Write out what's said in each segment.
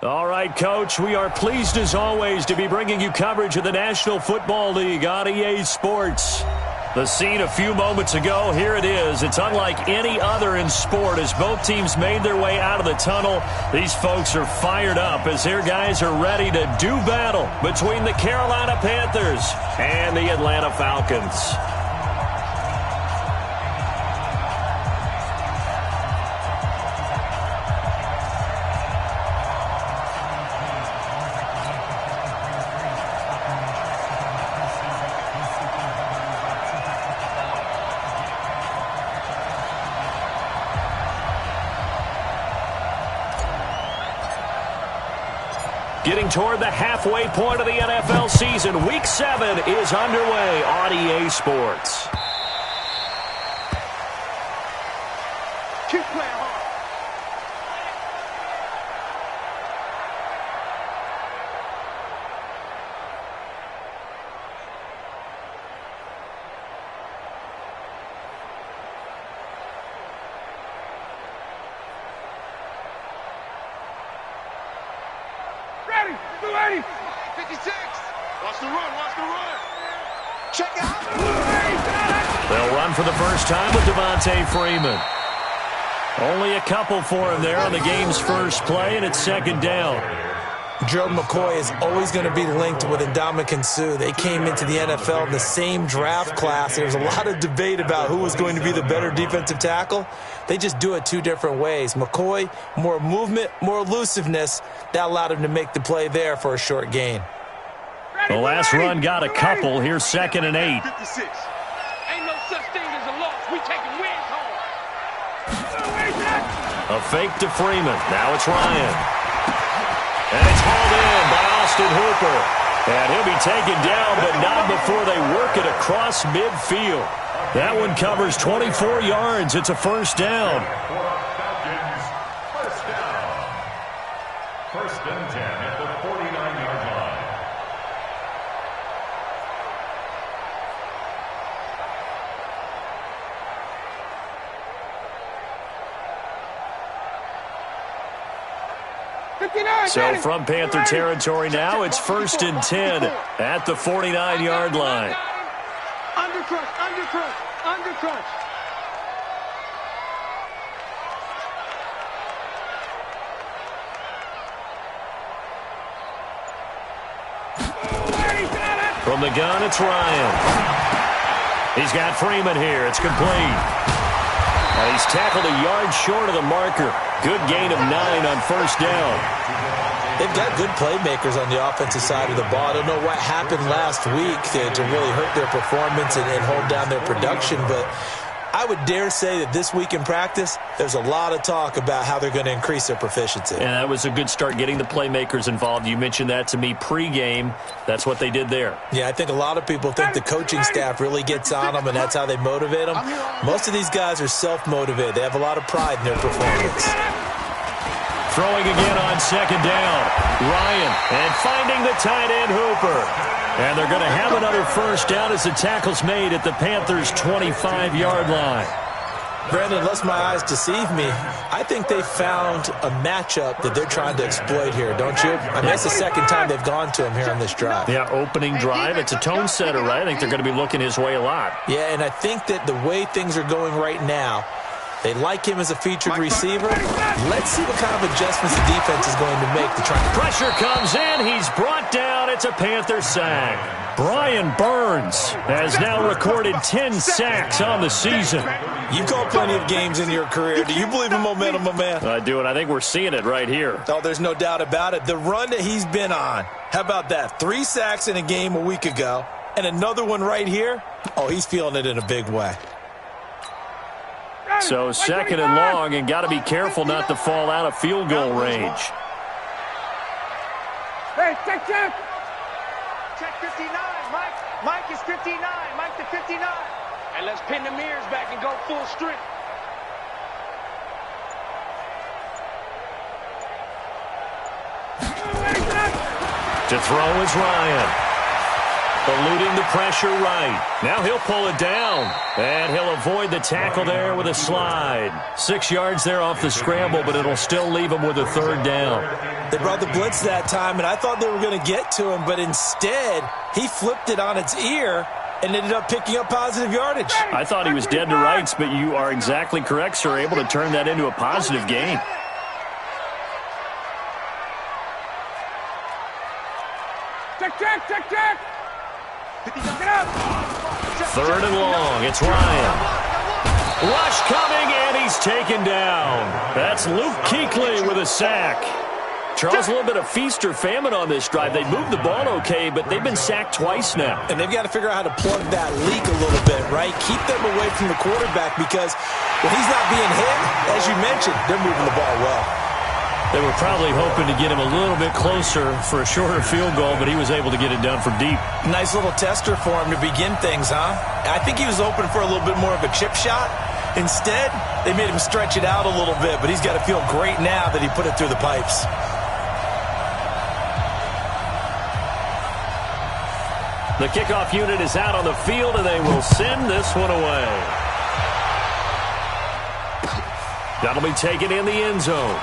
All right, Coach, we are pleased as always to be bringing you coverage of the National Football League on EA Sports. The scene a few moments ago, here it is. It's unlike any other in sport as both teams made their way out of the tunnel. These folks are fired up as their guys are ready to do battle between the Carolina Panthers and the Atlanta Falcons. Getting toward the halfway point of the NFL season, Week 7 is underway on EA Sports. Keep playing hard. Ready, 280. 56. Watch the run, watch the run. Check out. They'll run for the first time with Devontae Freeman. Only a couple for him there on the game's first play, and it's second down. Gerald McCoy is always going to be linked with Ndamukong Suh. They came into the NFL in the same draft class. There was a lot of debate about who was going to be the better defensive tackle. They just do it two different ways. McCoy, more movement, more elusiveness. That allowed him to make the play there for a short gain. The last run got a couple. Here's 2nd and 8. 56. Ain't no such thing as a loss. We taking wins home. A fake to Freeman. Now it's Ryan. And it's hauled in by Austin Hooper. And he'll be taken down, but not before they work it across midfield. That one covers 24 yards. It's a first down. First and 10 at the 49-yard line. So from Panther territory now, it's 1st and 10 at the 49-yard line. Undercrush, undercrush, undercrush. From the gun, it's Ryan. He's got Freeman here. It's complete. And he's tackled a yard short of the marker. Good gain of 9 on first down. They've got good playmakers on the offensive side of the ball. I don't know what happened last week to really hurt their performance and hold down their production, but I would dare say that this week in practice, there's a lot of talk about how they're going to increase their proficiency. And that was a good start getting the playmakers involved. You mentioned that to me pregame. That's what they did there. Yeah, I think a lot of people think the coaching staff really gets on them, and that's how they motivate them. Most of these guys are self-motivated. They have a lot of pride in their performance. Throwing again on second down. Ryan, and finding the tight end Hooper. And they're going to have another first down as the tackle's made at the Panthers' 25-yard line. Brandon, unless my eyes deceive me, I think they found a matchup that they're trying to exploit here, don't you? I mean, that's the second time they've gone to him here on this drive. Yeah, opening drive. It's a tone setter, right? I think they're going to be looking his way a lot. Yeah, and I think that the way things are going right now, they like him as a featured receiver. Let's see what kind of adjustments the defense is going to make to try. Pressure comes in. He's brought down. It's a Panther sack. Brian Burns has now recorded 10 sacks on the season. You've called plenty of games in your career. Do you believe in momentum, my man? I do, and I think we're seeing it right here. Oh, there's no doubt about it. The run that he's been on, how about that? 3 sacks in a game a week ago, and another one right here. Oh, he's feeling it in a big way. So second and long, and got to be careful not to fall out of field goal range. Hey, check. Check 59, Mike. Mike is 59. Mike to 59. And let's pin the mirrors back and go full strength. To throw is Ryan. Eluding the pressure right. Now he'll pull it down. And he'll avoid the tackle there with a slide. 6 yards there off the scramble, but it'll still leave him with a third down. They brought the blitz that time, and I thought they were going to get to him, but instead he flipped it on its ear and ended up picking up positive yardage. I thought he was dead to rights, but you are exactly correct, sir. Able to turn that into a positive gain. Check. Third and long. It's Ryan. Rush coming, and he's taken down. That's Luke Kuechly with a sack. Charles, a little bit of feast or famine on this drive. They moved the ball okay, but they've been sacked twice now. And they've got to figure out how to plug that leak a little bit, right? Keep them away from the quarterback because when he's not being hit, as you mentioned, they're moving the ball well. They were probably hoping to get him a little bit closer for a shorter field goal, but he was able to get it done from deep. Nice little tester for him to begin things, huh? I think he was open for a little bit more of a chip shot. Instead, they made him stretch it out a little bit, but he's got to feel great now that he put it through the pipes. The kickoff unit is out on the field, and they will send this one away. That'll be taken in the end zone.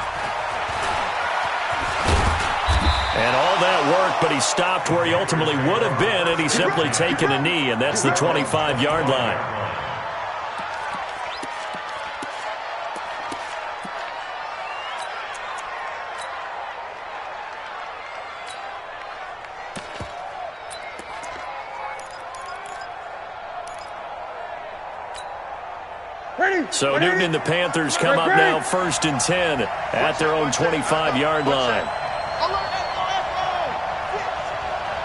And all that work, but he stopped where he ultimately would have been, and he's simply taken a knee, and that's the 25-yard line. So Newton and the Panthers come up now 1st and 10 at their own 25-yard line.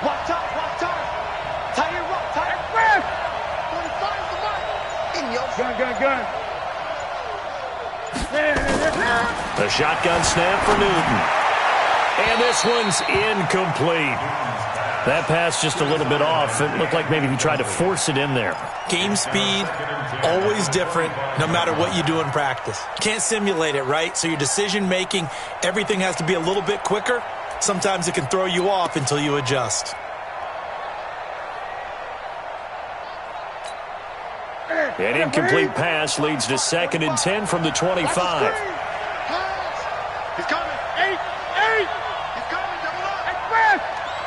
Watch time. Tie your rope. Gun. The shotgun snap for Newton. And this one's incomplete. That pass just a little bit off. It looked like maybe he tried to force it in there. Game speed, always different, no matter what you do in practice. Can't simulate it, right? So your decision-making, everything has to be a little bit quicker. Sometimes it can throw you off until you adjust. An incomplete pass leads to 2nd and 10 from the 25. He's coming. 8. He's coming. Double up.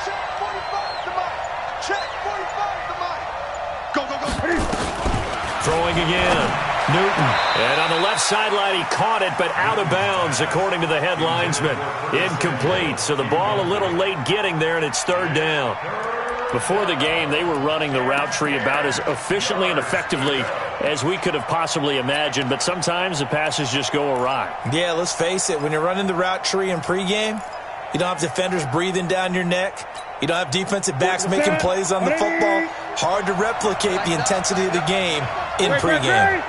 Check 45 to Mike. Check 45 to Mike. Go. Throwing again. Newton. And on the left sideline, he caught it, but out of bounds, according to the head linesman. Incomplete. So the ball a little late getting there, and it's 3rd down. Before the game, they were running the route tree about as efficiently and effectively as we could have possibly imagined, but sometimes the passes just go awry. Yeah, let's face it. When you're running the route tree in pregame, you don't have defenders breathing down your neck. You don't have defensive backs making plays on the football. Hard to replicate the intensity of the game in pregame.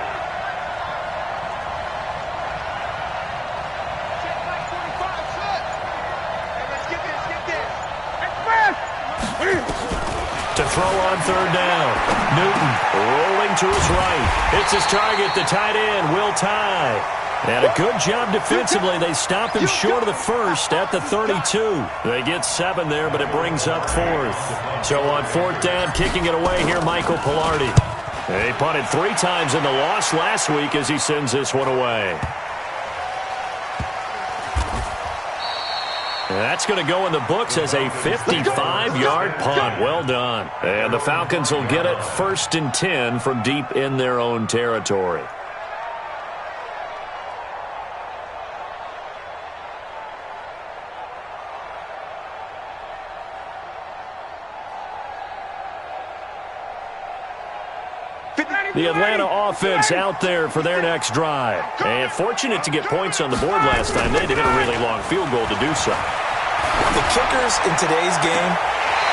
To throw on 3rd down. Newton rolling to his right. Hits his target, the tight end, Will Tye. And a good job defensively. They stop him short of the first at the 32. They get 7 there, but it brings up 4th. So on 4th down, kicking it away here, Michael Pilardi. He punted 3 times in the loss last week as he sends this one away. That's going to go in the books as a 55-yard punt. Well done. And the Falcons will get it 1st and 10 from deep in their own territory. The Atlanta offense out there for their next drive. And fortunate to get points on the board last time. They had to hit a really long field goal to do so. The kickers in today's game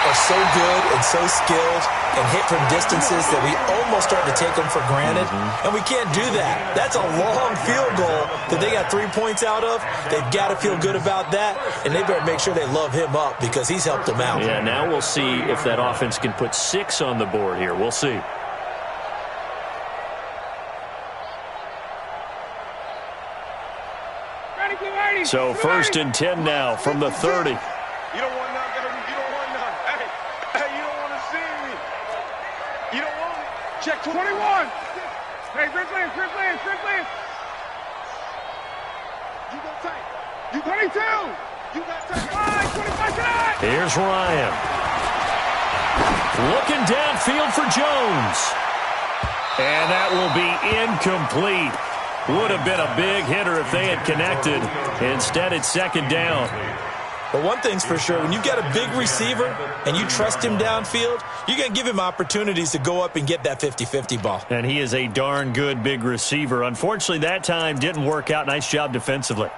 are so good and so skilled and hit from distances that we almost start to take them for granted. And we can't do that. That's a long field goal that they got 3 points out of. They've got to feel good about that, and they better make sure they love him up because he's helped them out. Yeah, now we'll see if that offense can put 6 on the board here. We'll see. So 1st and 10 now from the 30. You don't want none, baby. You don't want none. Hey, you don't want to see me. Check 21. Hey, Grip Lance. You go tight. You 22. You got tight. 25 tonight. Here's Ryan. Looking downfield for Jones. And that will be incomplete. Would have been a big hitter if they had connected. Instead, it's second down. But one thing's for sure, when you've got a big receiver and you trust him downfield, you're going to give him opportunities to go up and get that 50-50 ball. And he is a darn good big receiver. Unfortunately, that time didn't work out. Nice job defensively.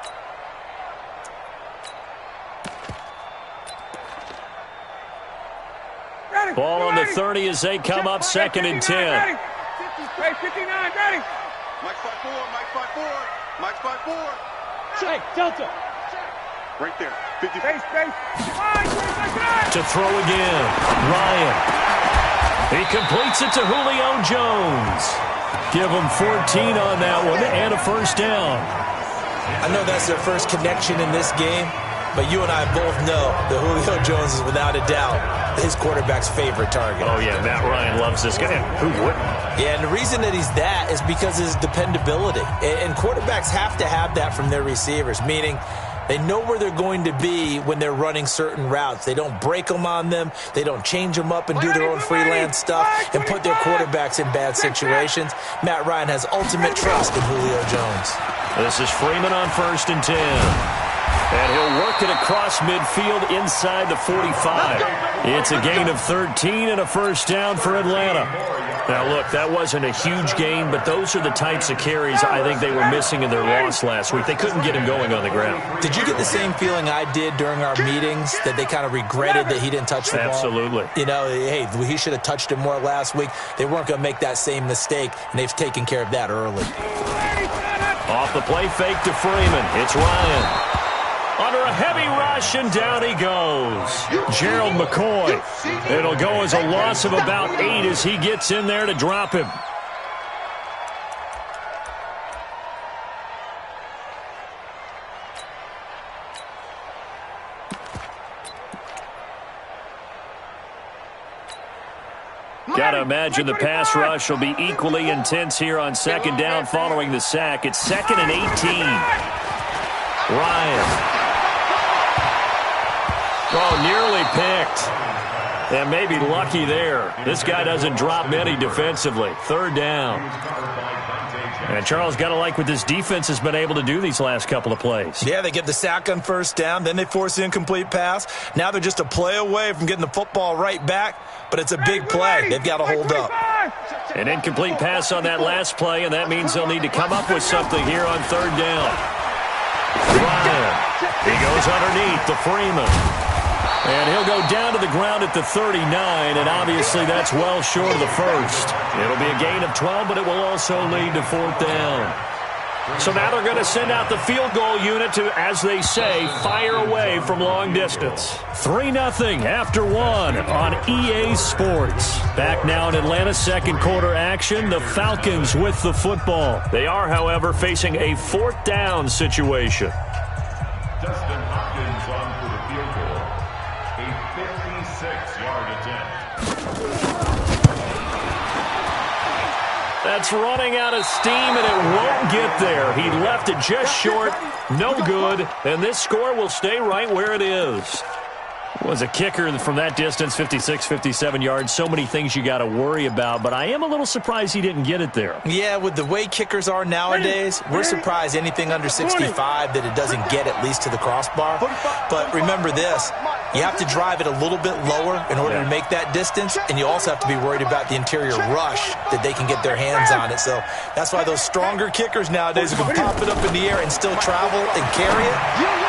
Ball on the 30 as they come up second and 10. Hey, 59, ready. Mike 5-4, Mike 5-4, Mike 5-4. Hey, Delta. Right there. 50. Space. To throw again. Ryan. He completes it to Julio Jones. Give him 14 on that one and a first down. I know that's their first connection in this game, but you and I both know that Julio Jones is without a doubt his quarterback's favorite target. Oh, yeah, Matt Ryan loves this guy. Who wouldn't? Yeah, and the reason that he's that is because of his dependability. And quarterbacks have to have that from their receivers, meaning they know where they're going to be when they're running certain routes. They don't break them on them. They don't change them up and do their own freelance stuff and put their quarterbacks in bad situations. Matt Ryan has ultimate trust in Julio Jones. This is Freeman on first and 10. And he'll work it across midfield inside the 45. It's a gain of 13 and a first down for Atlanta. Now, look, that wasn't a huge gain, but those are the types of carries I think they were missing in their loss last week. They couldn't get him going on the ground. Did you get the same feeling I did during our meetings, that they kind of regretted that he didn't touch the ball? Absolutely. You know, hey, he should have touched it more last week. They weren't going to make that same mistake, and they've taken care of that early. Off the play fake to Freeman. It's Ryan. Under a heavy rush, and down he goes. Gerald McCoy. It'll go as a loss of about 8 as he gets in there to drop him. Got to imagine the pass rush will be equally intense here on second down following the sack. It's second and 18. Ryan. Oh, nearly picked. And maybe lucky there. This guy doesn't drop many defensively. Third down. And Charles, got to like what this defense has been able to do these last couple of plays. Yeah, they get the sack on first down. Then they force the incomplete pass. Now they're just a play away from getting the football right back. But it's a big play. They've got to hold up. An incomplete pass on that last play, and that means they'll need to come up with something here on third down. Ryan. He goes underneath to Freeman. And he'll go down to the ground at the 39, and obviously that's well short of the first. It'll be a gain of 12, but it will also lead to fourth down. So now they're going to send out the field goal unit to, as they say, fire away from long distance. 3-0 after 1 on EA Sports. Back now in Atlanta's second quarter action, the Falcons with the football. They are, however, facing a fourth down situation. Dustin Hopkins on for the field goal. A 56-yard attempt. That's running out of steam, and it won't get there. He left it just short. No good. And this score will stay right where it is. Was a kicker from that distance, 56, 57 yards. So many things you got to worry about, but I am a little surprised he didn't get it there. Yeah, with the way kickers are nowadays, we're surprised anything under 65 that it doesn't get at least to the crossbar. But remember this, you have to drive it a little bit lower in order to make that distance, and you also have to be worried about the interior rush that they can get their hands on it. So that's why those stronger kickers nowadays who can pop it up in the air and still travel and carry it,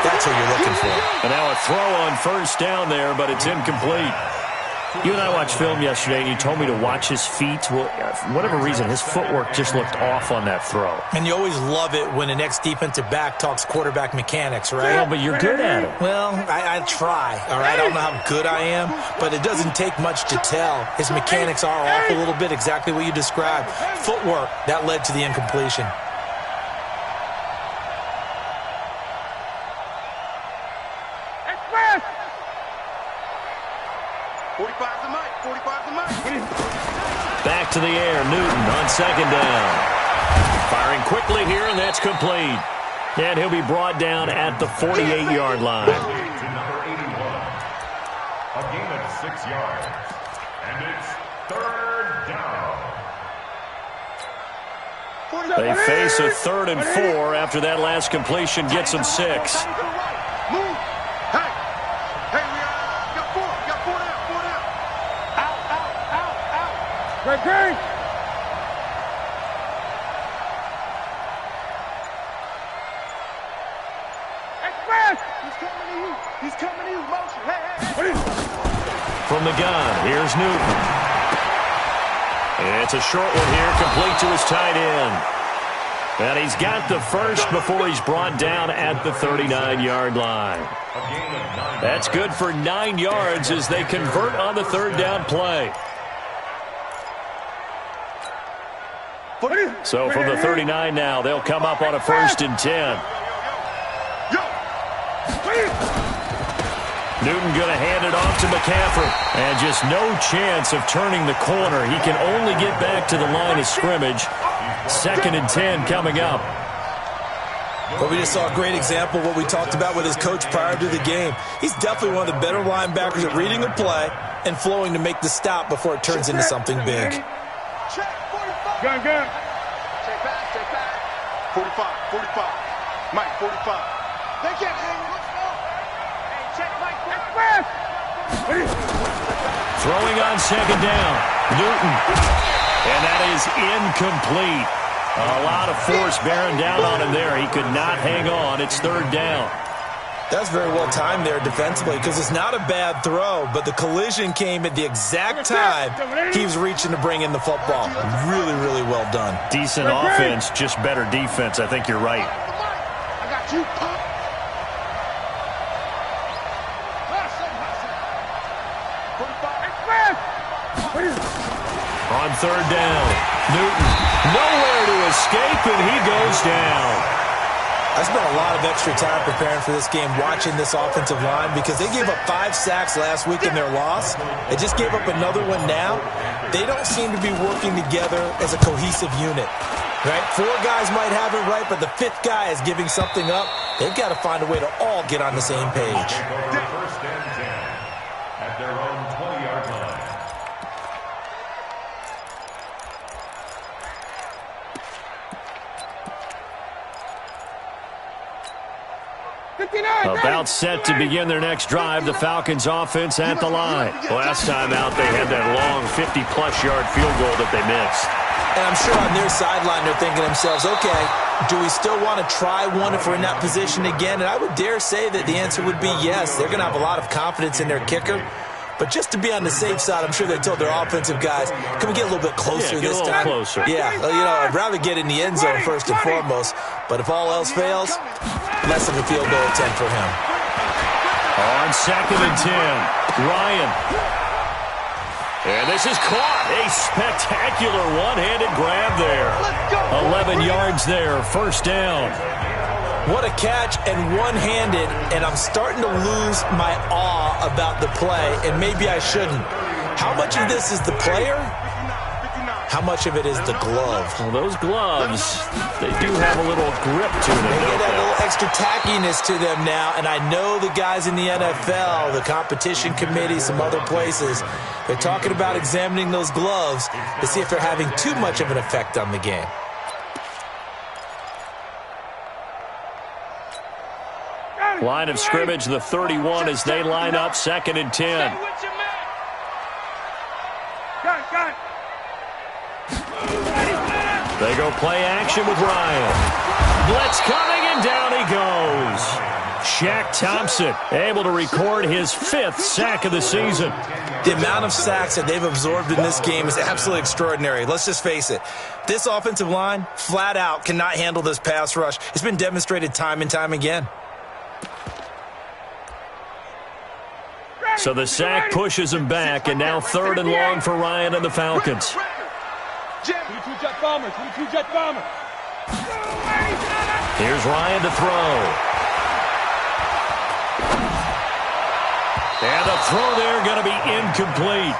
that's what you're looking for. And now a throw on first down there, but it's incomplete. You and I watched film yesterday, and you told me to watch his feet. Well, for whatever reason, his footwork just looked off on that throw. And you always love it when an ex-defensive back talks quarterback mechanics, right? Well, but you're good at it. Well, I try, all right? I don't know how good I am, but it doesn't take much to tell. His mechanics are off a little bit, exactly what you described. Footwork, that led to the incompletion. 45 to Mike. 45 to Mike. Back to the air. Newton on second down. Firing quickly here, and that's complete. And he'll be brought down at the 48-yard line. To number 81. A game of 6 yards. And it's third down. They face a 3rd and 4 after that last completion gets them 6. Move. Hey. Hey, we got 4. Got 4 down. 4 down. Out. Great. He's coming to you. Motion. Hey. From the gun, here's Newton. It's a short one here, complete to his tight end. And he's got the first before he's brought down at the 39-yard line. That's good for 9 yards as they convert on the 3rd down play. So from the 39 now, they'll come up on a 1st and 10. Newton going to hand it off to McCaffrey. And just no chance of turning the corner. He can only get back to the line of scrimmage. 2nd and 10 coming up. But we just saw a great example of what we talked about with his coach prior to the game. He's definitely one of the better linebackers at reading a play and flowing to make the stop before it turns into something big. Check 45. Gun. Check back. 45. Mike, 45. They can't hang it. Let's go. Hey, check Mike. Throwing on 2nd down. Newton. And that is incomplete. A lot of force bearing down on him there. He could not hang on. It's 3rd down. That's very well timed there defensively because it's not a bad throw, but the collision came at the exact time he was reaching to bring in the football. Really, really well done. Decent offense, just better defense. I think you're right. I got you, Pop. On 3rd down, Newton nowhere to escape, and he goes down. I spent a lot of extra time preparing for this game watching this offensive line because they gave up 5 sacks last week in their loss. They just gave up another one now. They don't seem to be working together as a cohesive unit. Right? 4 guys might have it right, but the 5th guy is giving something up. They've got to find a way to all get on the same page. 1st and 10 at their own 20-yard line. About set to begin their next drive, the Falcons offense at the line. Last time out, they had that long 50-plus yard field goal that they missed. And I'm sure on their sideline they're thinking to themselves, okay, do we still want to try one if we're in that position again? And I would dare say that the answer would be yes. They're going to have a lot of confidence in their kicker. But just to be on the safe side, I'm sure they told their offensive guys, can we get a little bit closer this time? Closer. Yeah, I'd rather get in the end zone first and foremost. But if all else fails, less of a field goal attempt for him. On 2nd and 10, Ryan. And this is caught. A spectacular one-handed grab there. 11 yards there, 1st down. What a catch and one-handed, and I'm starting to lose my awe about the play, and maybe I shouldn't. How much of this is the player? How much of it is the glove? Well, those gloves, they do have a little grip to them. They get that little extra tackiness to them now, and I know the guys in the NFL, the competition committee, some other places, they're talking about examining those gloves to see if they're having too much of an effect on the game. Line of scrimmage, the 31 as they line up, 2nd and 10. They go play action with Ryan. Blitz coming, and down he goes. Shaq Thompson able to record his 5th sack of the season. The amount of sacks that they've absorbed in this game is absolutely extraordinary. Let's just face it. This offensive line, flat out, cannot handle this pass rush. It's been demonstrated time and time again. So the sack pushes him back, and now 3rd and long for Ryan and the Falcons. Here's Ryan to throw. And the throw there going to be incomplete.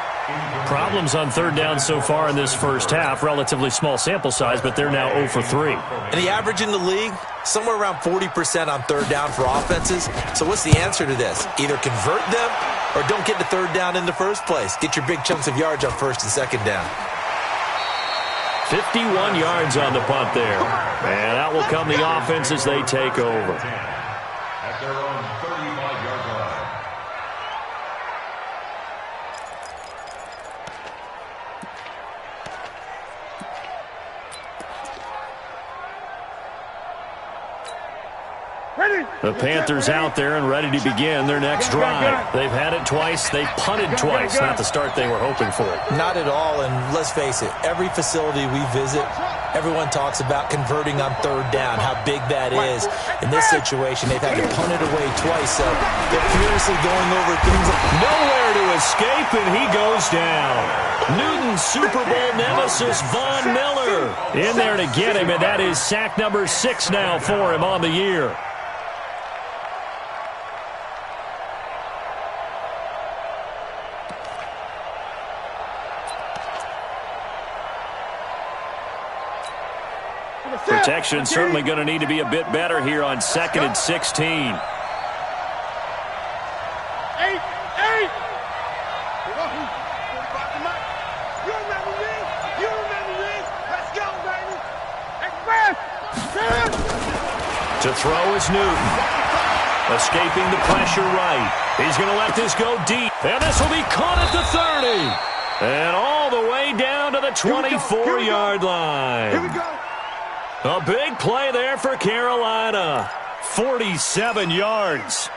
Problems on third down so far in this first half. Relatively small sample size, but they're now 0 for 3. And the average in the league, somewhere around 40% on third down for offenses. So what's the answer to this? Either convert them or don't get to third down in the first place. Get your big chunks of yards on first and second down. 51 yards on the punt there. And out will come the offense as they take over. At their own 35-yard line. The Panthers out there and ready to begin their next drive. They've had it twice. They've punted twice. Not the start they were hoping for. Not at all, and let's face it, every facility we visit, everyone talks about converting on third down, how big that is. In this situation, they've had to punt it away twice, so they're furiously going over things. Nowhere to escape, and he goes down. Newton's Super Bowl nemesis, Von Miller, in there to get him, and that is sack number 6 now for him on the year. Protection certainly going to need to be a bit better here on 2nd and 16. 8. You remember this? You remember this? Let's go, baby. Express. To throw is Newton. Escaping the pressure right. He's going to let this go deep. And this will be caught at the 30. And all the way down to the 24-yard line. Here we go. A big play there for Carolina. 47 yards.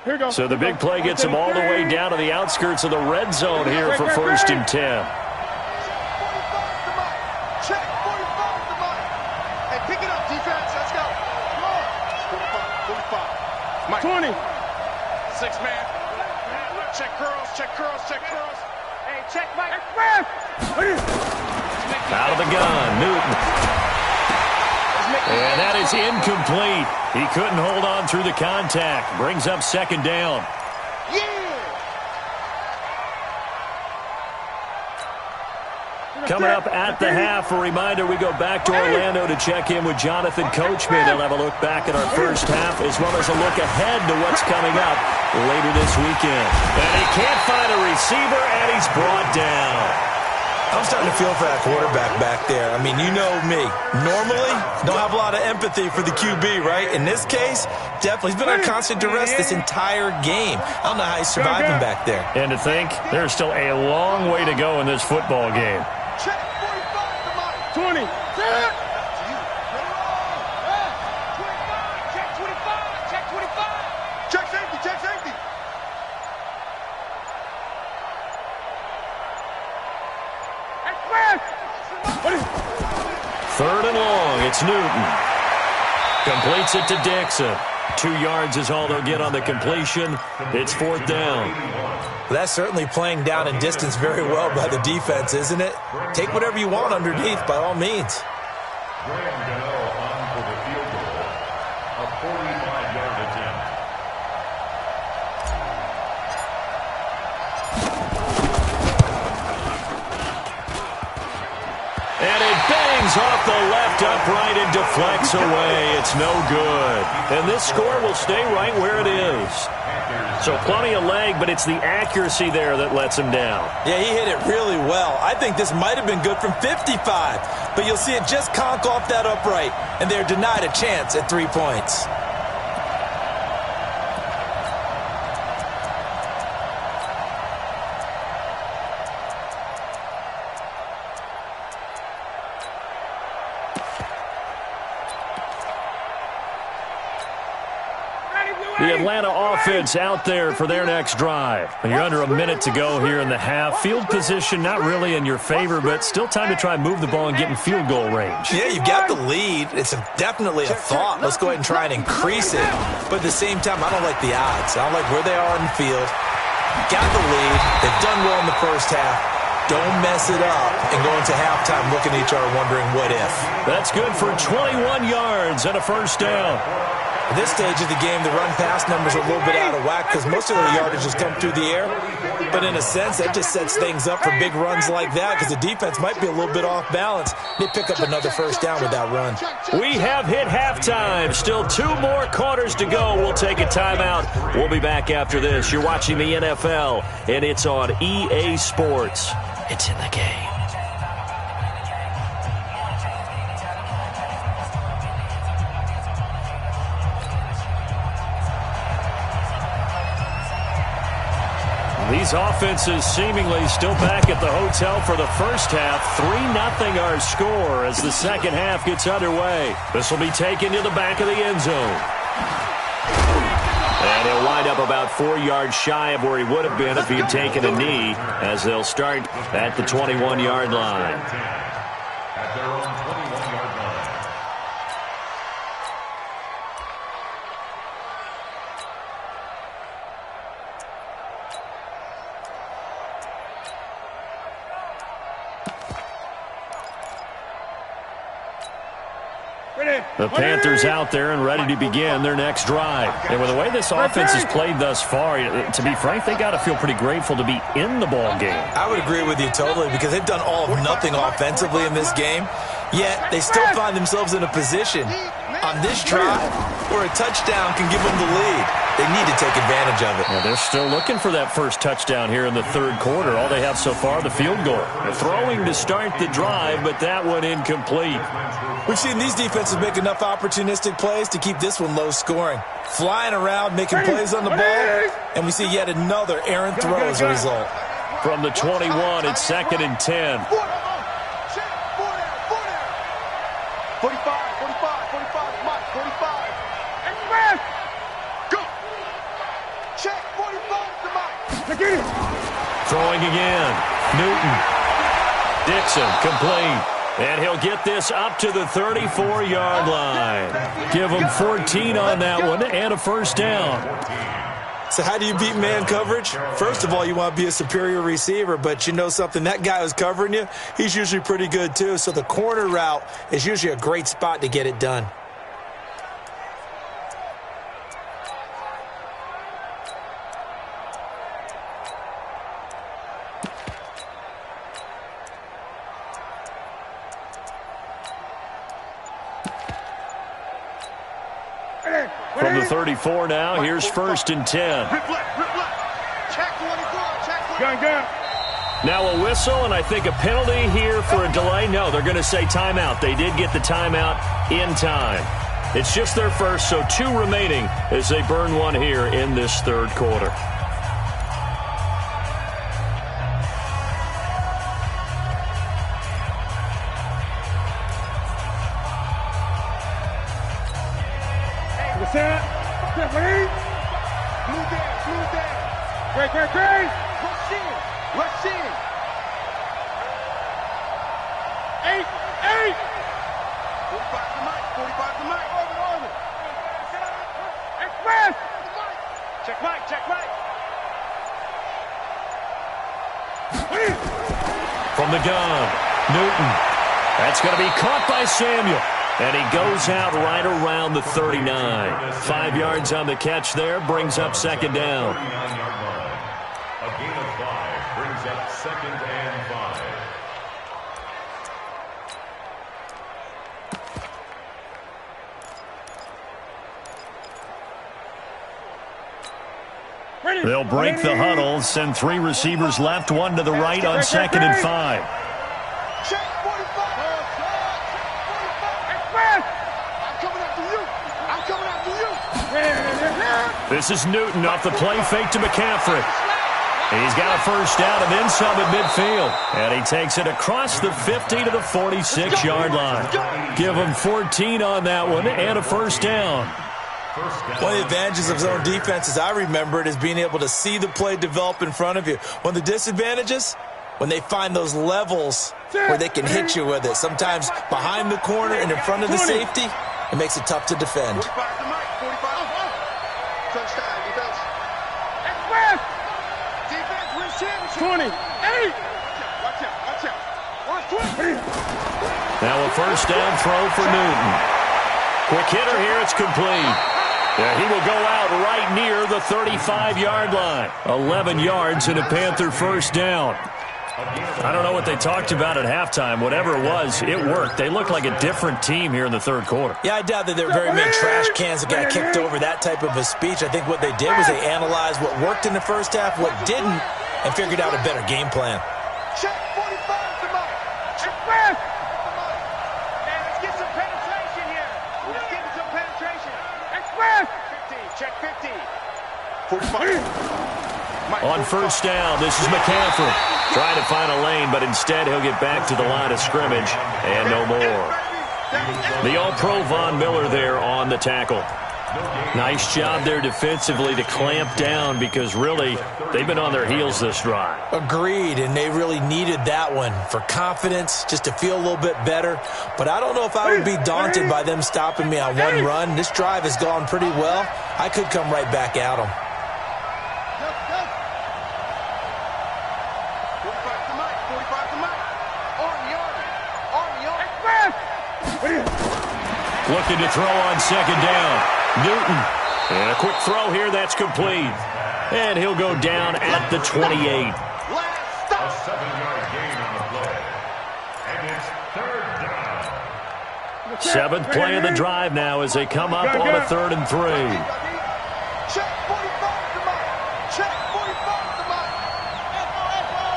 Here we go. So the big play gets them all the way down to the outskirts of the red zone here for 1st and 10. Check 45 to Mike. Hey, pick it up, defense. Let's go. 45. Mike. 20. 6 man. Check curls, check curls, check curls. Hey, check Mike. Express. Out of the gun, Newton. And that is incomplete. He couldn't hold on through the contact. Brings up 2nd down. Coming up at the half, a reminder, we go back to Orlando to check in with Jonathan Coachman. He'll have a look back at our first half as well as a look ahead to what's coming up later this weekend. And he can't find a receiver, and he's brought down. I'm starting to feel for that quarterback back there. I mean, you know me. Normally, don't have a lot of empathy for the QB, right? In this case, definitely. He's been on constant duress this entire game. I don't know how he's surviving back there. And to think, there's still a long way to go in this football game. Check 45 to Mike. 20. Check 25. Check 25. Check safety. Check safety. Express. 3rd and long. It's Newton. Completes it to Dixon. 2 yards is all they'll get on the completion. It's 4th down. Well, that's certainly playing down and distance very well by the defense, isn't it? Take whatever you want underneath, by all means. Graham Gano on for the field goal. A 45-yard attempt. And it bangs off the left upright and deflects away. It's no good. And this score will stay right where it is. So plenty of leg, but it's the accuracy there that lets him down. Yeah, he hit it really well. I think this might have been good from 55, but you'll see it just conk off that upright, and they're denied a chance at 3 points. The Atlanta offense out there for their next drive. And you're under a minute to go here in the half. Field position not really in your favor, but still time to try and move the ball and get in field goal range. Yeah, you've got the lead. It's definitely a thought. Let's go ahead and try and increase it. But at the same time, I don't like the odds. I don't like where they are on the field. Got the lead. They've done well in the first half. Don't mess it up and go into halftime looking at each other wondering what if. That's good for 21 yards and a first down. At this stage of the game, the run-pass numbers are a little bit out of whack because most of their yardage has come through the air. But in a sense, that just sets things up for big runs like that because the defense might be a little bit off balance. They pick up another first down with that run. We have hit halftime. Still 2 more quarters to go. We'll take a timeout. We'll be back after this. You're watching the NFL, and it's on EA Sports. It's in the game. These offenses seemingly still back at the hotel for the first half. 3-0 our score as the second half gets underway. This will be taken to the back of the end zone. And he'll wind up about 4 yards shy of where he would have been if he had taken a knee, as they'll start at the 21-yard line. At their own 21-yard line. The Panthers out there and ready to begin their next drive. And with the way this offense has played thus far, to be frank, they got to feel pretty grateful to be in the ball game. I would agree with you totally because they've done all of nothing offensively in this game, yet they still find themselves in a position on this drive where a touchdown can give them the lead. They need to take advantage of it. Well, they're still looking for that first touchdown here in the third quarter. All they have so far, the field goal. They're throwing to start the drive, but that one incomplete. We've seen these defenses make enough opportunistic plays to keep this one low scoring. Flying around, making plays on the ball, and we see yet another errant throw as a result. From the 21, it's 2nd and 10. 45, 45, Mike, 45. Express! Go! Check, 45 to Mike. Throwing again. Newton. Dixon, complete. And he'll get this up to the 34-yard line. Give him 14 on that one and a first down. So how do you beat man coverage? First of all, you want to be a superior receiver, but you know something, that guy who's covering you, he's usually pretty good too. So the corner route is usually a great spot to get it done. From the 34 now, here's 1st and 10. Check 24. Now a whistle, and I think a penalty here for a delay. No, they're going to say timeout. They did get the timeout in time. It's just their first, so 2 remaining as they burn one here in this third quarter. Rush in. 8. 45 to Mike. 45 to Mike. Express. Check Mike. From the gun, Newton. That's going to be caught by Samuel. And he goes out right around the 39. 5 yards on the catch there, brings up 2nd down. A gain of 5 brings up 2nd and 5. They'll break the huddle, send 3 receivers left, 1 to the right on 2nd and 5. Check 45. Express. I'm coming after you. This is Newton off the play fake to McCaffrey. He's got a first down and then some at midfield. And he takes it across the 50 to the 46-yard line. Give him 14 on that one and a first down. One of the advantages of zone defense, as I remember it, is being able to see the play develop in front of you. One of the disadvantages, when they find those levels where they can hit you with it. Sometimes behind the corner and in front of the safety, it makes it tough to defend. 45 to Mike. 45. Touchdown, defense. Express. Defense, 28. Watch Now a first down throw for Newton. Quick hitter here, it's complete. Yeah, he will go out right near the 35-yard line. 11 yards and a Panther first down. I don't know what they talked about at halftime. Whatever it was, it worked. They looked like a different team here in the third quarter. Yeah, I doubt that there were very many trash cans that got kicked over that type of a speech. I think what they did was they analyzed what worked in the first half, what didn't, and figured out a better game plan. Check 45 to Mike. Check back. Let's get some penetration here. Let's get some penetration. Check 50. Check 50. 45. On first down, this is McCaffrey. Trying to find a lane, but instead he'll get back to the line of scrimmage and no more. The All-Pro Von Miller there on the tackle. Nice job there defensively to clamp down because really they've been on their heels this drive. Agreed, and they really needed that one for confidence, just to feel a little bit better. But I don't know if I would be daunted by them stopping me on one run. This drive has gone pretty well. I could come right back at them. Looking to throw on second down. Newton. And a quick throw here, that's complete. And he'll go down at the 28. A 7-yard gain on the play. And it's third down. Seventh play of the drive now as they come up on a 3rd and 3. Check 45 to Mike. Check 45 to Mike. Echo, echo.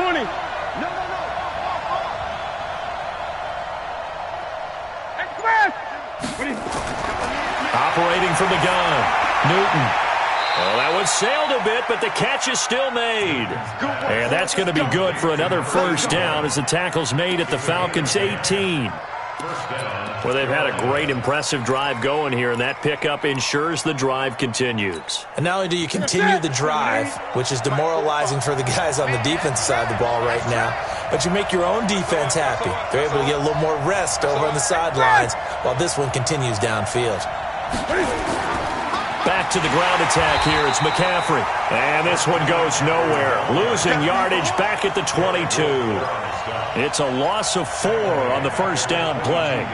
8, 20. Operating from the gun. Newton. Well, that one sailed a bit, but the catch is still made. And that's going to be good for another first down as the tackle's made at the Falcons' 18. Well, they've had a great, impressive drive going here, and that pickup ensures the drive continues. And not only do you continue the drive, which is demoralizing for the guys on the defense side of the ball right now, but you make your own defense happy. They're able to get a little more rest over on the sidelines while this one continues downfield. Back to the ground attack here. It's McCaffrey. And this one goes nowhere. Losing yardage back at the 22. It's a loss of 4 on the first down play.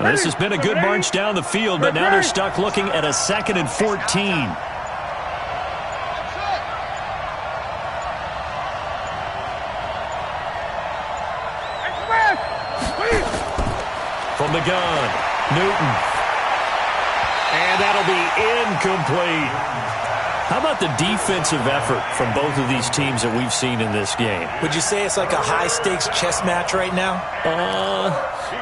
This has been a good march down the field, but now they're stuck looking at a 2nd and 14. From the gun, Newton. And that'll be incomplete. How about the defensive effort from both of these teams that we've seen in this game? Would you say it's like a high-stakes chess match right now?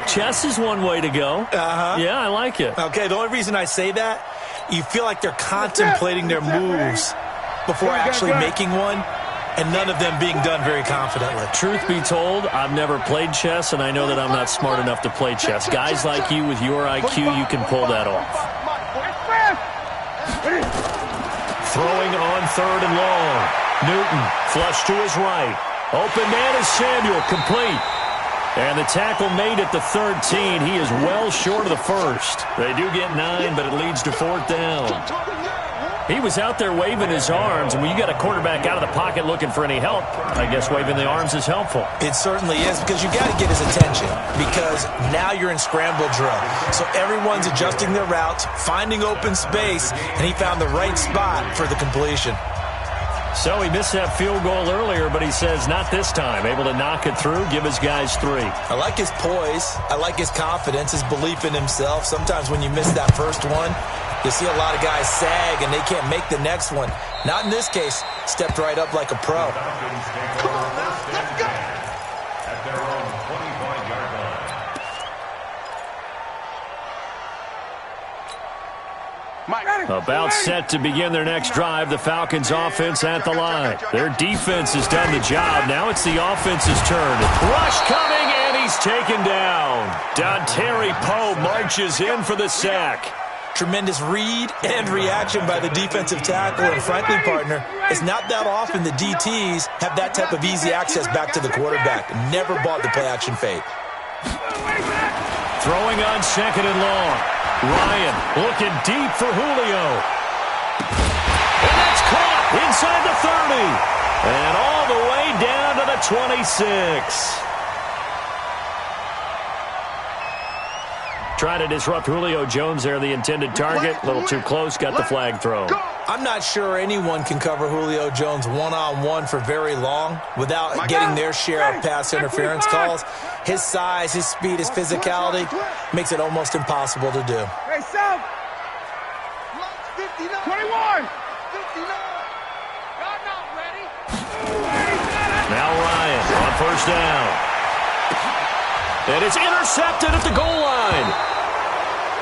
Chess is one way to go. Yeah, I like it. Okay, the only reason I say that, you feel like they're contemplating their moves before actually making one, and none of them being done very confidently. Truth be told, I've never played chess, and I know that I'm not smart enough to play chess. Guys like you with your IQ, you can pull that off. Throwing on 3rd and long. Newton, flush to his right. Open man is Samuel, complete. And the tackle made at the 13. He is well short of the first. They do get 9, but it leads to 4th down. He was out there waving his arms, and when you got a quarterback out of the pocket looking for any help, I guess waving the arms is helpful. It certainly is, because you got to get his attention, because now you're in scramble drill. So everyone's adjusting their routes, finding open space, and he found the right spot for the completion. So he missed that field goal earlier, but he says not this time. Able to knock it through, give his guys 3. I like his poise. I like his confidence, his belief in himself. Sometimes when you miss that first one, you see a lot of guys sag and they can't make the next one. Not in this case. Stepped right up like a pro. Come on, let's go. At their own 25-yard line. About set to begin their next drive. The Falcons offense at the line. Their defense has done the job. Now it's the offense's turn. Rush coming, and he's taken down. Dontari Poe marches in for the sack. Tremendous read and reaction by the defensive tackle. And frankly, partner, it's not that often the DTs have that type of easy access back to the quarterback. Never bought the play-action fake. Throwing on second and long. Ryan looking deep for Julio. And that's caught inside the 30. And all the way down to the 26. Trying to disrupt Julio Jones there, the intended target. A little too close, got the flag thrown. I'm not sure anyone can cover Julio Jones one-on-one for very long without getting their share of pass interference calls. His size, his speed, his physicality makes it almost impossible to do. Hey, Sam! 21! 59! Y'all not ready? Now Ryan on first down. And it's intercepted at the goal line.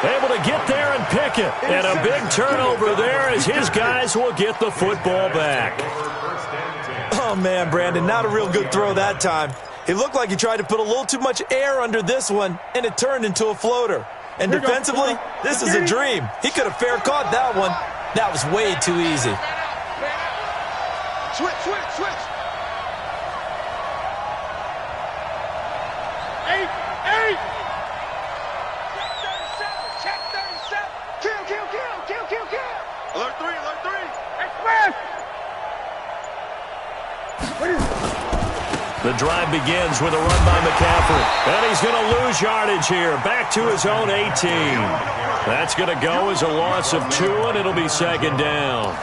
Able to get there and pick it. And a big turnover there as his guys will get the football back. Oh, man, Brandon, not a real good throw that time. It looked like he tried to put a little too much air under this one, and it turned into a floater. And defensively, this is a dream. He could have fair caught that one. That was way too easy. Switch. 8. Check 37. Kill. Alert 3. Express. The drive begins with a run by McCaffrey. And he's going to lose yardage here. Back to his own 18. That's going to go as a loss of 2, and it'll be second down.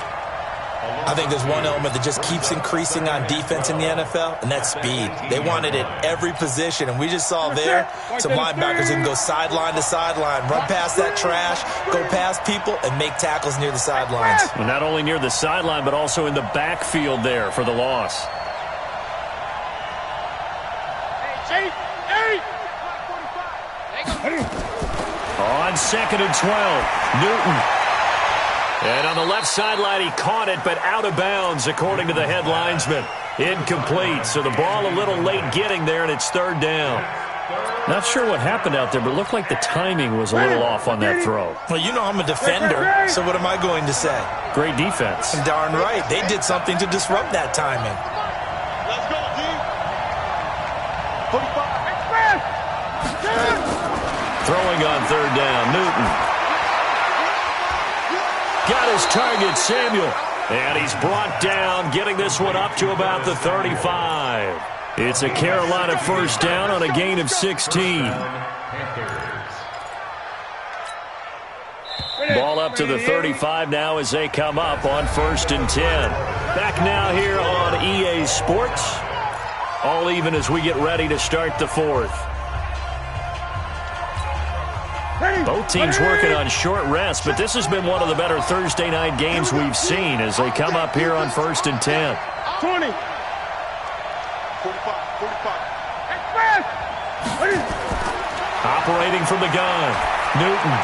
I think there's one element that just keeps increasing on defense in the NFL, and that's speed. They want it at every position, and we just saw there some linebackers who can go sideline to sideline, run past that trash, go past people, and make tackles near the sidelines. And not only near the sideline, but also in the backfield there for the loss. 8. On second and 12, Newton. And on the left sideline, he caught it, but out of bounds, according to the head linesman. Incomplete, so the ball a little late getting there, and it's third down. Not sure what happened out there, but it looked like the timing was a little off on that throw. Well, you know I'm a defender, so what am I going to say? Great defense. Darn right. They did something to disrupt that timing. Let's go, D. 45. Express. Throwing on third down, Newton. Got his target, Samuel. And he's brought down, getting this one up to about the 35. It's a Carolina first down on a gain of 16. Ball up to the 35 now as they come up on first and 10. Back now here on EA Sports. All even as we get ready to start the fourth. Both teams working on short rest, but this has been one of the better Thursday night games we've seen as they come up here on first and 10. 20. 45. Express. Operating from the gun. Newton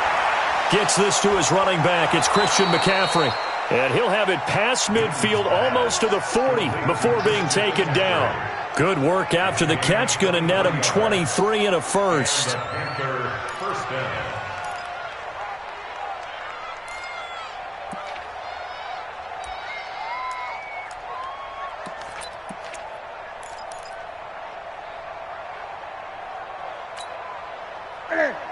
gets this to his running back. It's Christian McCaffrey. And he'll have it past midfield almost to the 40 before being taken down. Good work after the catch. Going to net him 23 and a first.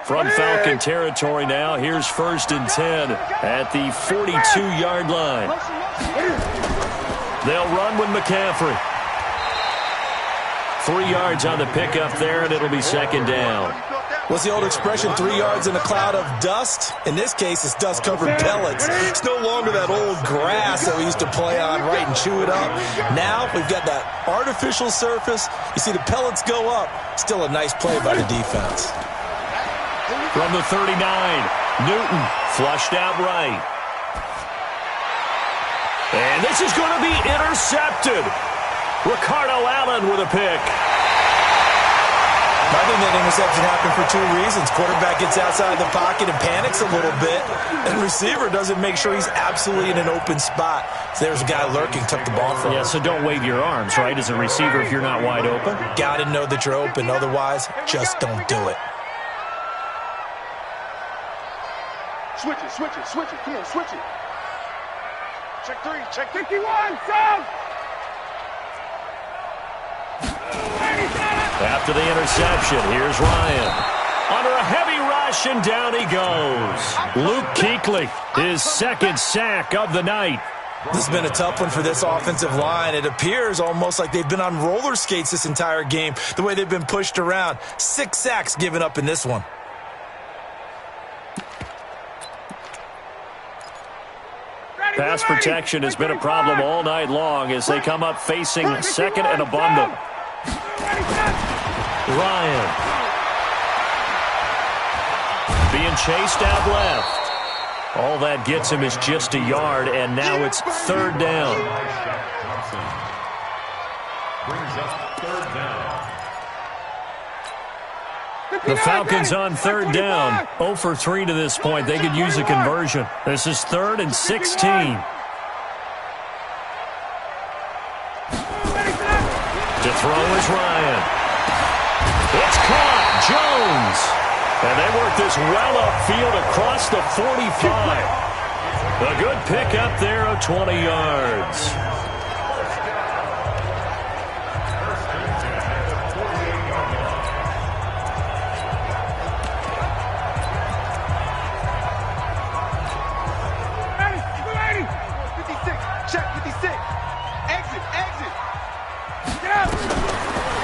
From Falcon territory now, here's first and 10 at the 42-yard line. They'll run with McCaffrey. 3 yards on the pickup there, and it'll be second down. What's the old expression, 3 yards in a cloud of dust? In this case, it's dust-covered pellets. It's no longer that old grass that we used to play on, right, and chew it up. Now we've got that artificial surface. You see the pellets go up. Still a nice play by the defense. From the 39, Newton flushed out right. And this is going to be intercepted. Ricardo Allen with a pick. I think that interception happened for 2 reasons. Quarterback gets outside the pocket and panics a little bit, and receiver doesn't make sure he's absolutely in an open spot. So there's a guy lurking, took the ball from him. Yeah, so don't wave your arms, right, as a receiver if you're not wide open. Got to know that you're open. Otherwise, just don't do it. Switch it. Come on, switch it. Check 3, check 51, sub! After the interception, here's Ryan. Under a heavy rush, and down he goes. Luke Kuechly, his second sack of the night. This has been a tough one for this offensive line. It appears almost like they've been on roller skates this entire game, the way they've been pushed around. 6 sacks given up in this one. Pass protection has been a problem all night long as they come up facing second and a bundle. Ryan. Being chased out left. All that gets him is just a yard, and now it's third down. Brings up third down. The Falcons on third down. 0 for 3 to this point. They could use a conversion. This is 3rd and 16. To throw is Ryan. It's caught. Jones. And they work this well upfield across the 45. A good pickup there of 20 yards.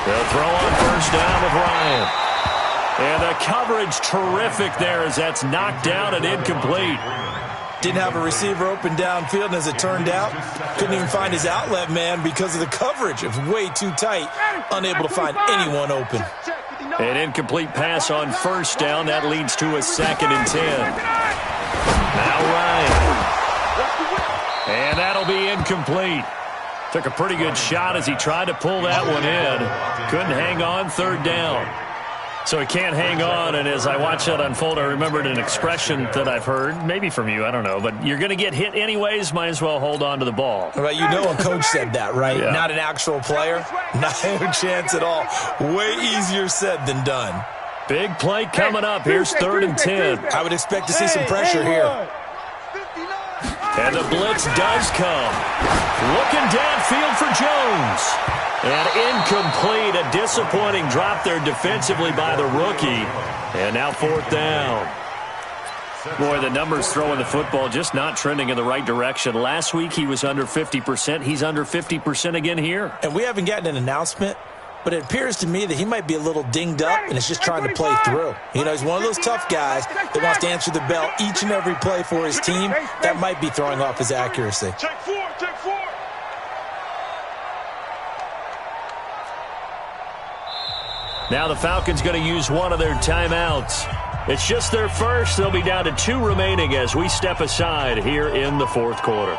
They'll throw on first down with Ryan. And the coverage terrific there as that's knocked down and incomplete. Didn't have a receiver open downfield, and as it turned out, couldn't even find his outlet man because of the coverage. It was way too tight, unable to find anyone open. An incomplete pass on first down. That leads to a 2nd and 10. Now Ryan. And that'll be incomplete. Took a pretty good shot as he tried to pull that one in. Couldn't hang on, third down. So he can't hang on, and as I watch that unfold, I remembered an expression that I've heard, maybe from you, I don't know, but you're going to get hit anyways, might as well hold on to the ball. Right, you know a coach said that, right? Yeah. Not an actual player. Not a chance at all. Way easier said than done. Big play coming up. Here's 3rd and 10. I would expect to see some pressure here. And the blitz does come. Looking downfield for Jones. And incomplete. A disappointing drop there defensively by the rookie. And now 4th down. Boy, the numbers throwing the football just not trending in the right direction. Last week he was under 50%. He's under 50% again here. And we haven't gotten an announcement, but it appears to me that he might be a little dinged up and is just trying to play through. You know, he's one of those tough guys that wants to answer the bell each and every play for his team. That might be throwing off his accuracy. Check 4. Now the Falcons going to use one of their timeouts. It's just their first. They'll be down to 2 remaining as we step aside here in the 4th quarter.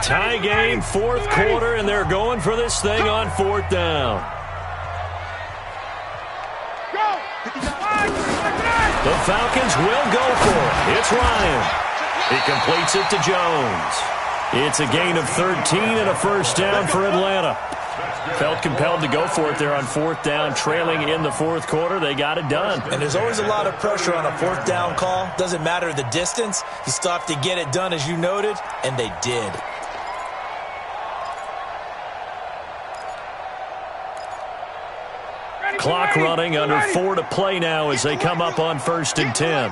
Tie game, 4th quarter, and they're going for this thing on 4th down. The Falcons will go for it. It's Ryan. He completes it to Jones. It's a gain of 13 and a first down for Atlanta. Felt compelled to go for it there on 4th down, trailing in the 4th quarter. They got it done. And there's always a lot of pressure on a 4th down call. Doesn't matter the distance. You still have to get it done, as you noted, and they did. Clock running, under 4 to play now as they come up on 1st and 10.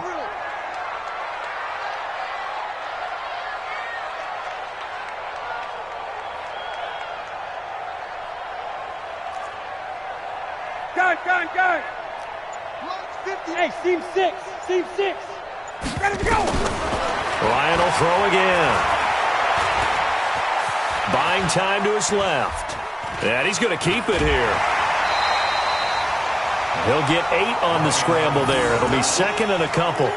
Gun. Hey, seam 6. Ready to go. Ryan will throw again. Buying time to his left. And he's going to keep it here. He'll get 8 on the scramble there. It'll be 2nd and a couple.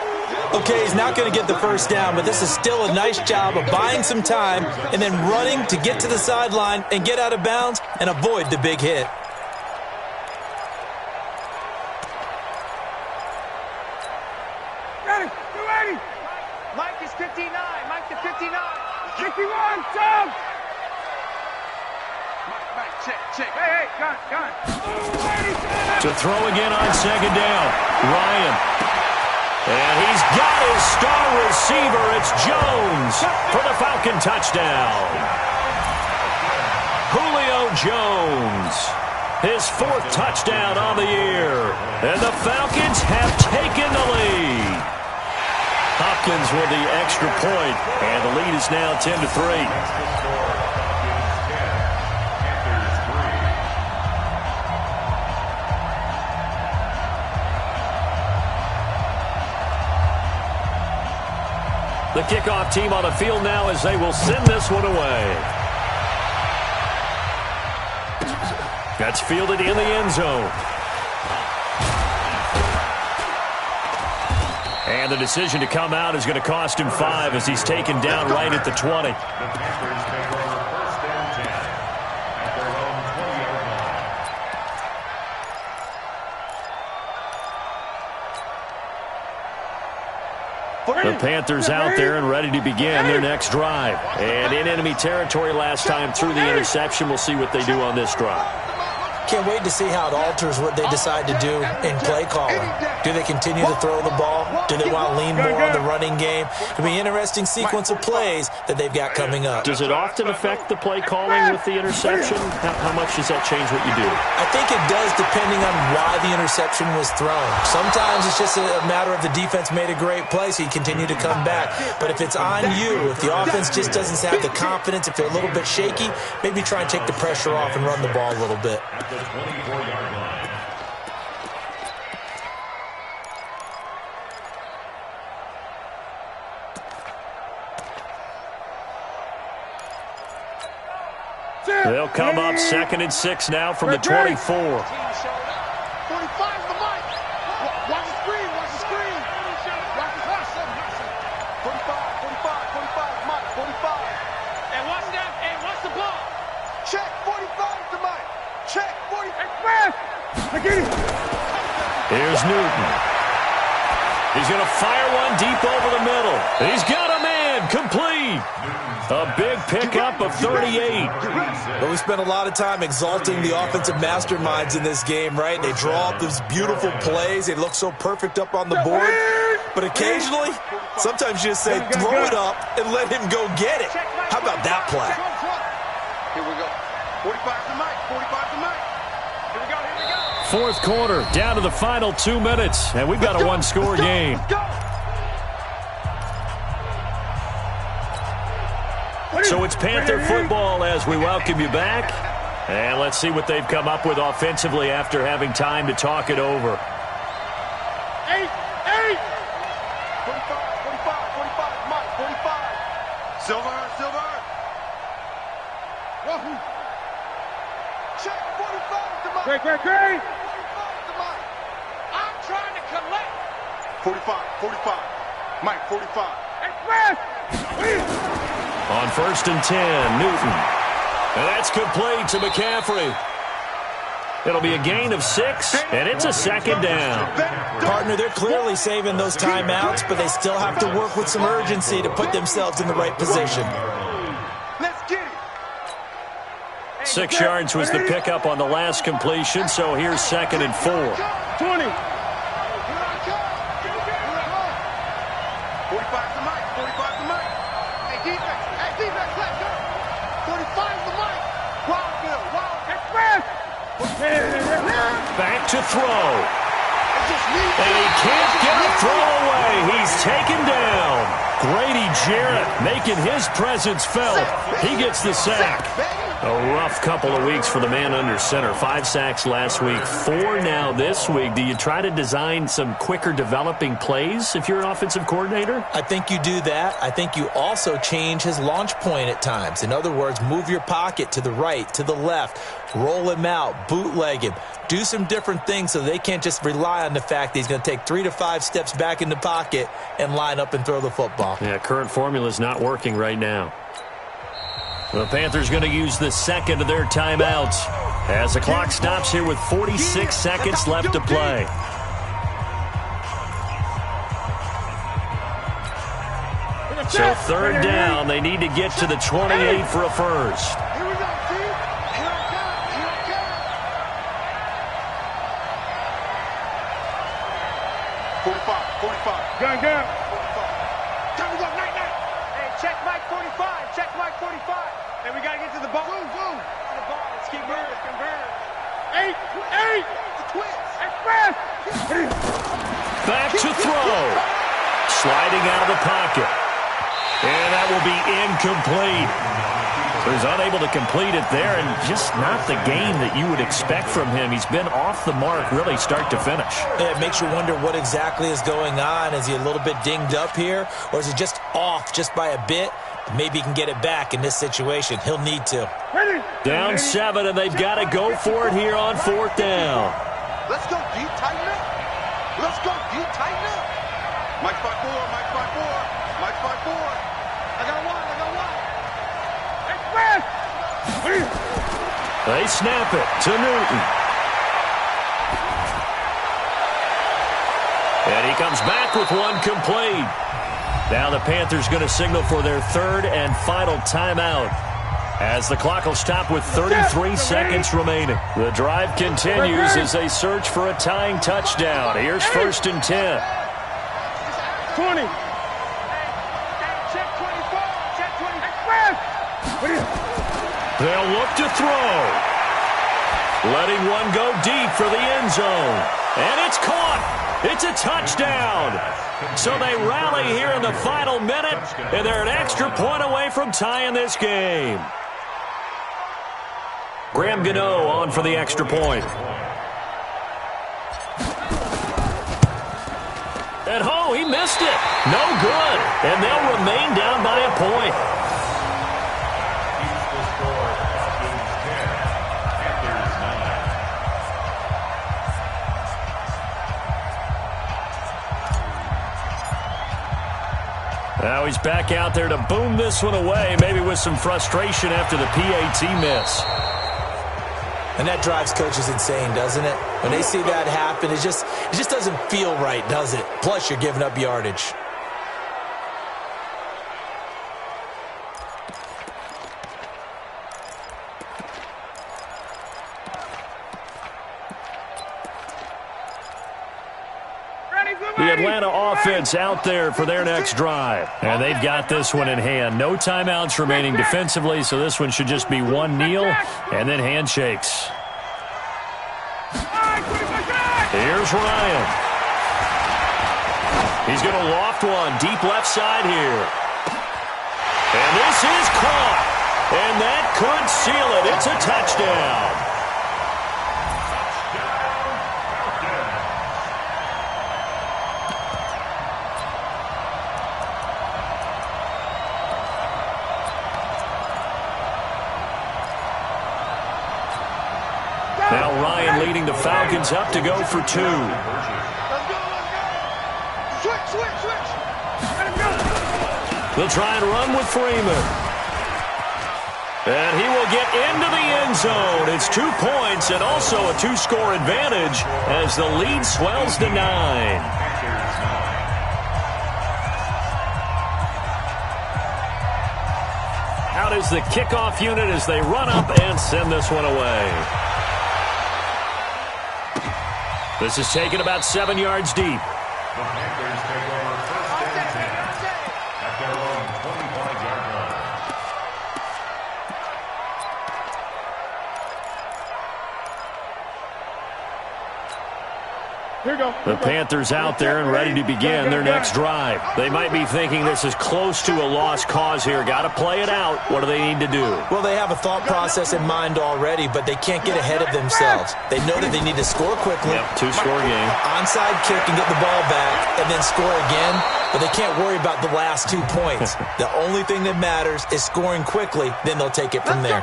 Okay, he's not going to get the first down, but this is still a nice job of buying some time and then running to get to the sideline and get out of bounds and avoid the big hit. Ready, 280. Mike is 59. Mike to 59. 61, jump! Check. Hey, gun. To throw again on second down. Ryan. And he's got his star receiver. It's Jones for the Falcon touchdown. Julio Jones. His 4th touchdown on the year. And the Falcons have taken the lead. Hopkins with the extra point. And the lead is now 10-3. The kickoff team on the field now as they will send this one away. That's fielded in the end zone. And the decision to come out is going to cost him 5 as he's taken down right at the 20. The Panthers out there and ready to begin their next drive. And in enemy territory last time through the interception. We'll see what they do on this drive. Can't wait to see how it alters what they decide to do in play calling. Do they continue to throw the ball? Do they want to lean more on the running game? It'll be an interesting sequence of plays that they've got coming up. Does it often affect the play calling with the interception? How much does that change what you do? I think it does depending on why the interception was thrown. Sometimes it's just a matter of the defense made a great play, so you continue to come back. But if it's on you, if the offense just doesn't have the confidence, if they're a little bit shaky, maybe try and take the pressure off and run the ball a little bit. 24-yard line. They'll come up 2nd and 6 now from the 24. 45 the mic. Watch the screen. Watch the hustle. 45, Mike, 45. And watch that, and watch the ball. Check, 45 the mic. Check, 40. Express. Here's Newton. He's going to fire one deep over the middle. He's got a man complete. A big pickup of 38. But we spent a lot of time exalting the offensive masterminds in this game, right? They draw up these beautiful plays. They look so perfect up on the board. But occasionally, sometimes you just say, throw it up and let him go get it. How about that play? Here we go. 45 to Mike. 45 to Mike. Here we go. 4th quarter, down to the final 2 minutes. And we've got a one-score game. So it's Panther football as we welcome you back. And let's see what they've come up with offensively after having time to talk it over. 8. 45, Mike, 45. Silver. Wahoo. Check, 45 to Mike. Great. 45 to Mike. I'm trying to collect. 45. Mike, 45. Express. On 1st and 10, Newton. And that's complete to McCaffrey. It'll be a gain of 6, and it's a 2nd down. Partner, they're clearly saving those timeouts, but they still have to work with some urgency to put themselves in the right position. Let's get it. 6 yards was the pickup on the last completion, so here's 2nd and 4. 20. 45, let's go. 45 the mic. Wild Express. Back to throw. And he can't get a throw away. He's taken down. Grady Jarrett making his presence felt. He gets the sack. A rough couple of weeks for the man under center. 5 sacks last week, 4 now this week. Do you try to design some quicker developing plays if you're an offensive coordinator? I think you do that. I think you also change his launch point at times. In other words, move your pocket to the right, to the left, roll him out, bootleg him. Do some different things so they can't just rely on the fact that he's going to take 3 to 5 steps back in the pocket and line up and throw the football. Yeah, current formula is not working right now. The Panthers going to use the second of their timeouts as the clock stops here with 46 seconds left to play. So third down, they need to get to the 28 for a first. Here we go, see? Here I come. Here I come. 45. Gun. 45. Time to go, night. Hey, check Mike 45. Check Mike 45. Hey, we got to get to the ball. Boom. To the ball. Let's keep moving. Convert. 8. The twins. Express. Back to throw. Sliding out of the pocket. And that will be incomplete. So he's unable to complete it there, and just not the game that you would expect from him. He's been off the mark really start to finish. Yeah, it makes you wonder what exactly is going on. Is he a little bit dinged up here, or is he just off just by a bit? Maybe he can get it back in this situation. He'll need to. Down 7, and they've got to go for it here on fourth down. Let's go deep, tighten up. Let's go deep, tighten up. Mike 5-4. I got one. Express! They snap it to Newton. And he comes back with one complete. Now the Panthers going to signal for their third and final timeout, as the clock will stop with 33 seconds remaining. The drive continues as they search for a tying touchdown. Here's first and 10. 20. Check 24. Check 20. Express! They'll look to throw. Letting one go deep for the end zone. And it's caught. It's a touchdown. So they rally here in the final minute, and they're an extra point away from tying this game. Graham Gano on for the extra point. And he missed it. No good. And they'll remain down by a point. Now he's back out there to boom this one away, maybe with some frustration after the PAT miss. And that drives coaches insane, doesn't it? When they see that happen, it just doesn't feel right, does it? Plus, you're giving up yardage. The Atlanta offense out there for their next drive. And they've got this one in hand. No timeouts remaining defensively, so this one should just be one kneel and then handshakes. Here's Ryan. He's going to loft one deep left side here. And this is caught. And that could seal it. It's a touchdown. Now Ryan leading the Falcons up to go for 2. Let's go. Switch. They'll try and run with Freeman. And he will get into the end zone. It's 2 points and also a 2-score advantage as the lead swells to 9. Out is the kickoff unit as they run up and send this one away. This is taken about 7 yards deep. The Panthers take over first and 10 at their own 25-yard line. Here we go. The Panthers out there and ready to begin their next drive. They might be thinking this is close to a lost cause here. Got to play it out. What do they need to do? Well, they have a thought process in mind already, but they can't get ahead of themselves. They know that they need to score quickly. Yep, 2-score game. Onside kick and get the ball back and then score again, but they can't worry about the last 2 points. The only thing that matters is scoring quickly, then they'll take it from there.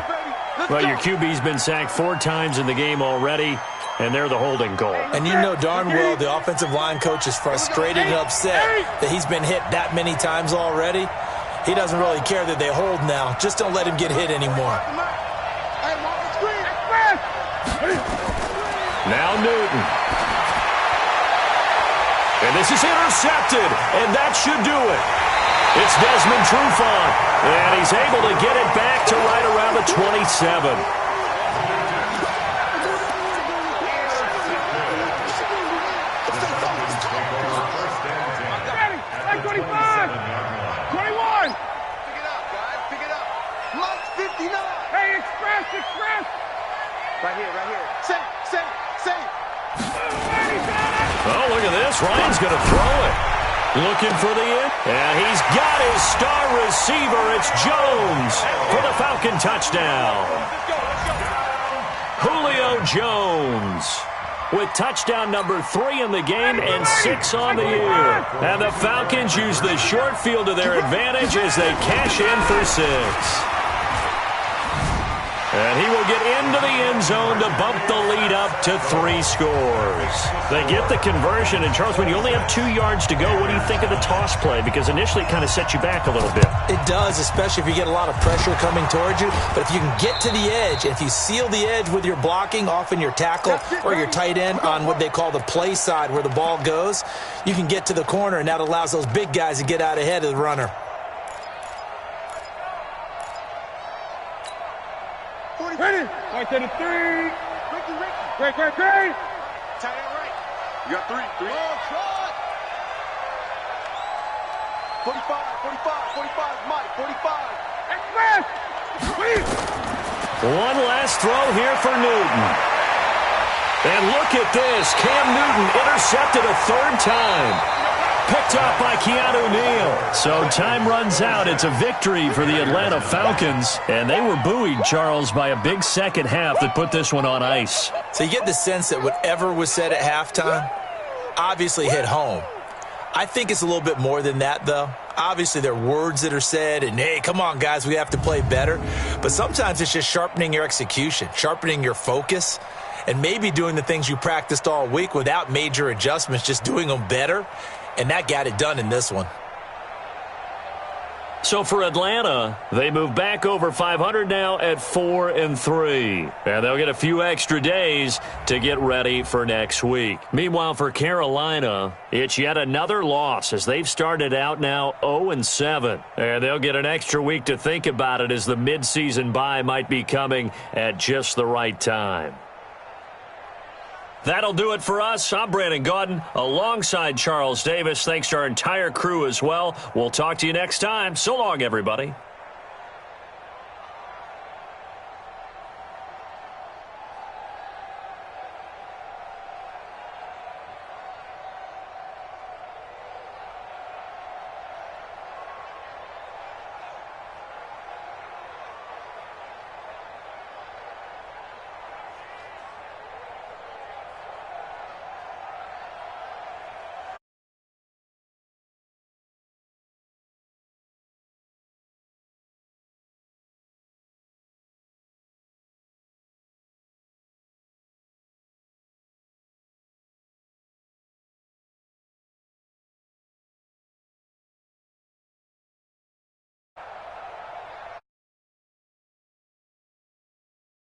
Well, your QB's been sacked 4 times in the game already, and they're the holding goal. And you know darn well the offensive line coach is frustrated and upset that he's been hit that many times already. He doesn't really care that they hold now. Just don't let him get hit anymore. Now Newton. And this is intercepted, and that should do it. It's Desmond Trufant, and he's able to get it back to right around the 27. Like 25! 21! Pick it up, guys. Pick it up. Like 59! Hey, express! Right here. Save! Oh, look at this. Ryan's going to throw it. Looking for the end. And he's got his star receiver. It's Jones for the Falcon touchdown. Julio Jones with touchdown number 3 in the game and 6 on the year. And the Falcons use the short field to their advantage as they cash in for 6. And he will get into the end zone to bump the lead up to 3 scores. They get the conversion. And, Charles, when you only have 2 yards to go, what do you think of the toss play? Because initially it kind of sets you back a little bit. It does, especially if you get a lot of pressure coming towards you. But if you can get to the edge, if you seal the edge with your blocking, often your tackle or your tight end on what they call the play side where the ball goes, you can get to the corner, and that allows those big guys to get out ahead of the runner. Ready? Right to the 3. Ricky. Great. Tight end right. You got 3. Long shot. 45, Mike. 45. Express. Please. One last throw here for Newton. And look at this. Cam Newton intercepted a 3rd time. Picked up by Keanu Neal. So time runs out. It's a victory for the Atlanta Falcons. And they were buoyed, Charles, by a big second half that put this one on ice. So you get the sense that whatever was said at halftime obviously hit home. I think it's a little bit more than that, though. Obviously, there are words that are said, and, hey, come on, guys, we have to play better. But sometimes it's just sharpening your execution, sharpening your focus, and maybe doing the things you practiced all week without major adjustments, just doing them better. And that got it done in this one. So for Atlanta, they move back over 500 now at 4-3. And they'll get a few extra days to get ready for next week. Meanwhile, for Carolina, it's yet another loss as they've started out now 0-7. And they'll get an extra week to think about it as the midseason bye might be coming at just the right time. That'll do it for us. I'm Brandon Gaudin alongside Charles Davis. Thanks to our entire crew as well. We'll talk to you next time. So long, everybody.